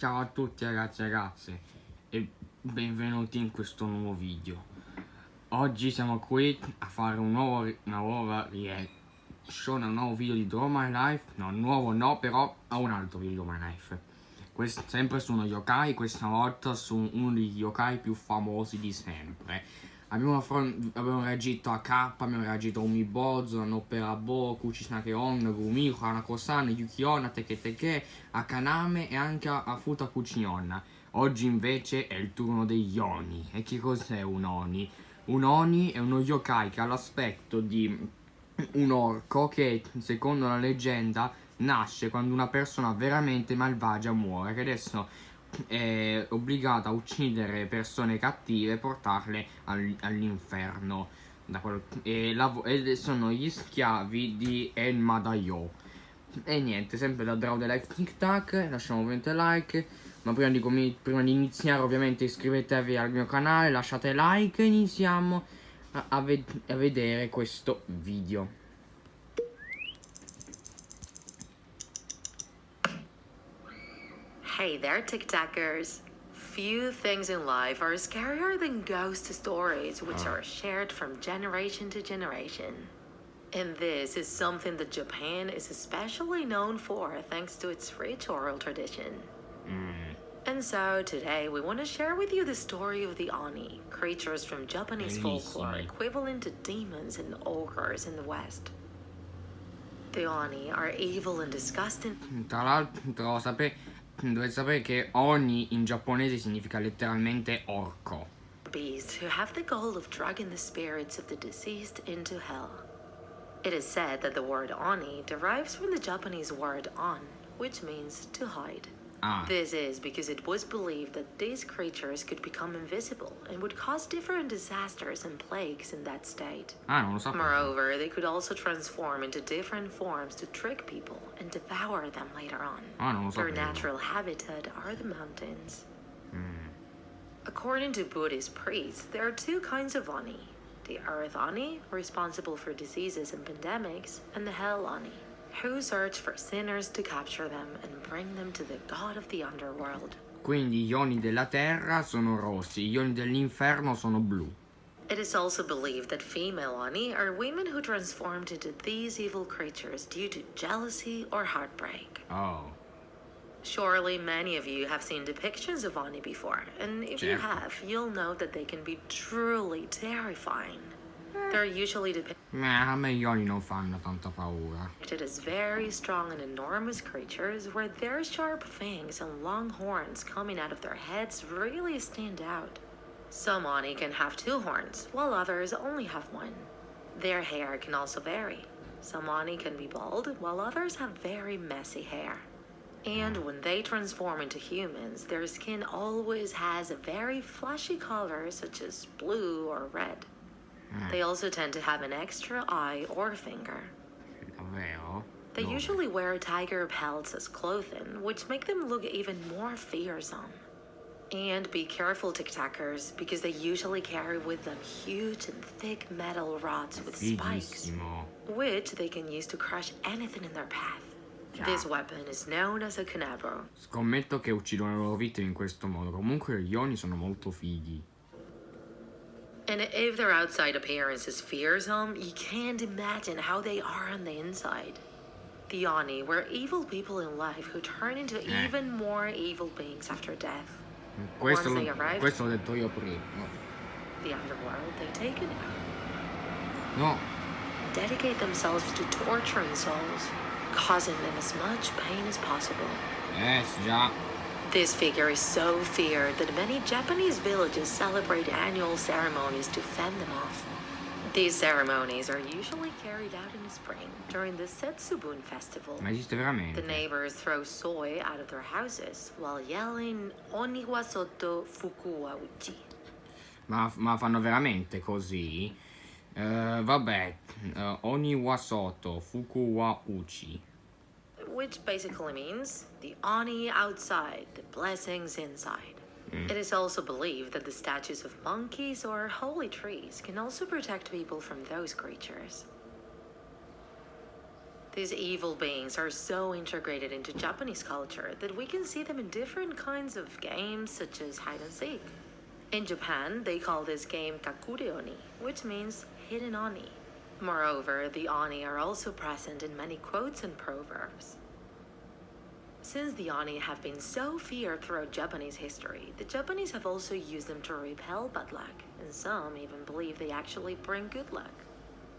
Ciao a tutti ragazzi e ragazze e benvenuti in questo nuovo video. Oggi siamo qui a fare una nuova reaction a un nuovo video di Draw My Life. No, nuovo no, però a un altro video di Draw My Life. Sempre su uno yokai, questa volta su uno degli yokai più famosi di sempre. Abbiamo reagito a K, abbiamo reagito a Umibozu, a Nopperabo, Kuchisnakeon, Gumi, Hanako-san, Yuki-onna, Teke, a Kaname e anche a Futakuchi-onna. Oggi invece è il turno degli Oni. E che cos'è un Oni? Un Oni è uno yokai che ha l'aspetto di un orco che, secondo la leggenda, nasce quando una persona veramente malvagia muore, che adesso è obbligata a uccidere persone cattive e portarle all'inferno. E sono gli schiavi di Enmadayo. E niente, sempre da Draw the Life Tic Tac, lasciamo ovviamente like. Ma prima di iniziare ovviamente iscrivetevi al mio canale, lasciate like e iniziamo a vedere questo video. Hey there, TikTokers. Few things in life are scarier than ghost stories, which are shared from generation to generation. And this is something that Japan is especially known for thanks to its rich oral tradition. And so today we want to share with you the story of the Oni, creatures from Japanese folklore equivalent to demons and ogres in the West. The Oni are evil and disgusting. Tra l'altro dovete sapere che Oni in giapponese significa letteralmente orco. Beasts who have the goal of dragging the spirits of the deceased into hell. It is said that the word Oni derives from the Japanese word on, which means to hide. This is because it was believed that these creatures could become invisible and would cause different disasters and plagues in that state. Non lo sapevo. Moreover, they could also transform into different forms to trick people and devour them later on. Non lo sapevo. Their natural habitat are the mountains. According to Buddhist priests, there are two kinds of Oni. The Earth Oni, responsible for diseases and pandemics, and the Hell Oni, who search for sinners to capture them and bring them to the god of the underworld. Quindi gli Oni della terra sono rossi, gli Oni dell'inferno sono blu. It is also believed that female Oni are women who transformed into these evil creatures due to jealousy or heartbreak. Surely many of you have seen depictions of Oni before, and if you have, you'll know that they can be truly terrifying. They're usually depicted A me gli Oni non fanno tanta paura. as very strong and enormous creatures where their sharp fangs and long horns coming out of their heads really stand out. Some Oni can have two horns, while others only have one. Their hair can also vary. Some Oni can be bald, while others have very messy hair. And when they transform into humans, their skin always has a very flashy color such as blue or red. They also tend to have an extra eye or finger. Davvero? They usually wear tiger pelts as clothing, which make them look even more fearsome. And be careful, TikTokers, because they usually carry with them huge and thick metal rods with spikes, which they can use to crush anything in their path. This weapon is known as a canabro. Scommetto che uccidono le loro vittime in questo modo. Comunque gli Oni sono molto fighi. And if their outside appearance is fearsome, you can't imagine how they are on the inside. The Oni were evil people in life who turn into even more evil beings after death. Questo l'ho detto io prima. The underworld, they take it out. No. Dedicate themselves to torturing souls, causing them as much pain as possible. Già. This figure is so feared that many Japanese villages celebrate annual ceremonies to fend them off. These ceremonies are usually carried out in the spring during the Setsubun festival. Ma esiste veramente? The neighbors throw soy out of their houses while yelling Oni wa sotto fuku wa uchi. Ma fanno veramente così? Vabbè, Oni wa soto, fuku wa uchi. Which basically means the Oni outside, the blessings inside. It is also believed that the statues of monkeys or holy trees can also protect people from those creatures. These evil beings are so integrated into Japanese culture that we can see them in different kinds of games, such as hide and seek. In Japan, they call this game Kakure Oni, which means hidden Oni. Moreover, the Oni are also present in many quotes and proverbs. Since the Oni have been so feared throughout Japanese history, the Japanese have also used them to repel bad luck, and some even believe they actually bring good luck.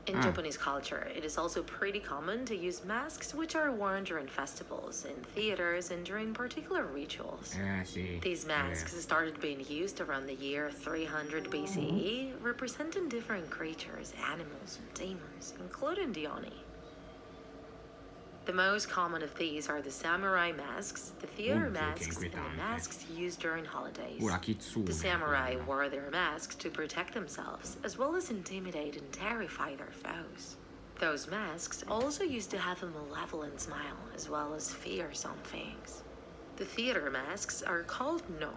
In Japanese culture, it is also pretty common to use masks which are worn during festivals, in theaters, and during particular rituals. Sì. These masks started being used around the year 300 BCE, representing different creatures, animals, and demons, including the Oni. The most common of these are the samurai masks, the theater masks, and the masks used during holidays. La kitsune. The samurai wore their masks to protect themselves, as well as intimidate and terrify their foes. Those masks also used to have a malevolent smile, as well as fearsome fangs. The theater masks are called no.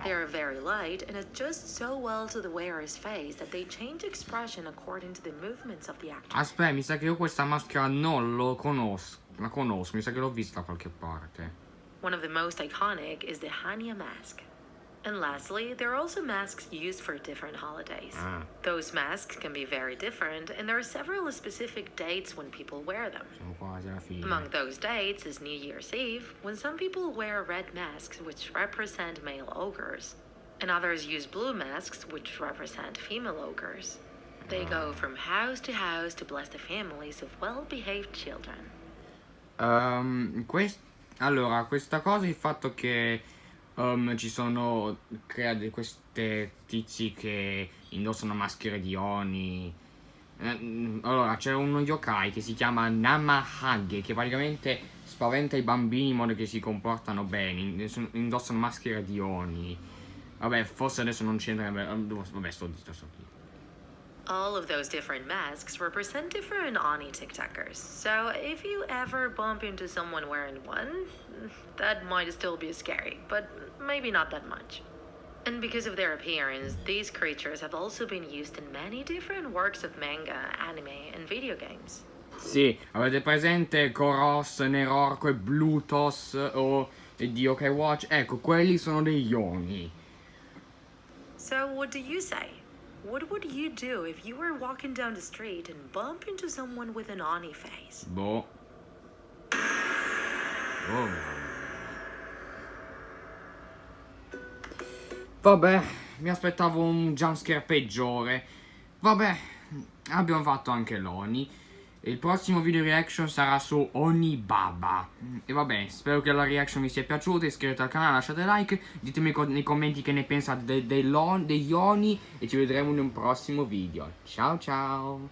They are very light and adjust so well to the wearer's face that they change expression according to the movements of the actor. Aspetta, mi sa che io questa maschera non lo conosco. La conosco, mi sa che l'ho vista da qualche parte. One of the most iconic is the Hanya mask. And lastly, there are also masks used for different holidays. Those masks can be very different, and there are several specific dates when people wear them. Siamo quasi alla fine. Among those dates is New Year's Eve, when some people wear red masks which represent male ogres, and others use blue masks which represent female ogres. They go from house to house to bless the families of well-behaved children. Allora, questa cosa, il fatto che ci sono queste tizi che indossano maschere di Oni. Allora, c'è uno yokai che si chiama Namahage, che praticamente spaventa i bambini in modo che si comportano bene, indossano maschere di Oni. Vabbè, forse adesso non c'entra. Vabbè, sto zitto. All of those different masks represent different Oni TikTokers. So if you ever bump into someone wearing one, that might still be scary, but maybe not that much. And because of their appearance, these creatures have also been used in many different works of manga, anime, and video games. Sì, avete presente Koros, Nerorco e Blutos o di YōKai Watch? Ecco, quelli sono degli Oni. So what do you say? What would you do if you were walking down the street and bump into someone with an Oni face? Boh. Vabbè, mi aspettavo un jumpscare peggiore. Vabbè, abbiamo fatto anche l'Oni. Il prossimo video reaction sarà su Oni Baba. E vabbè, spero che la reaction vi sia piaciuta. Iscrivetevi al canale, lasciate like. Ditemi nei commenti che ne pensate degli Oni. E ci vedremo in un prossimo video. Ciao ciao.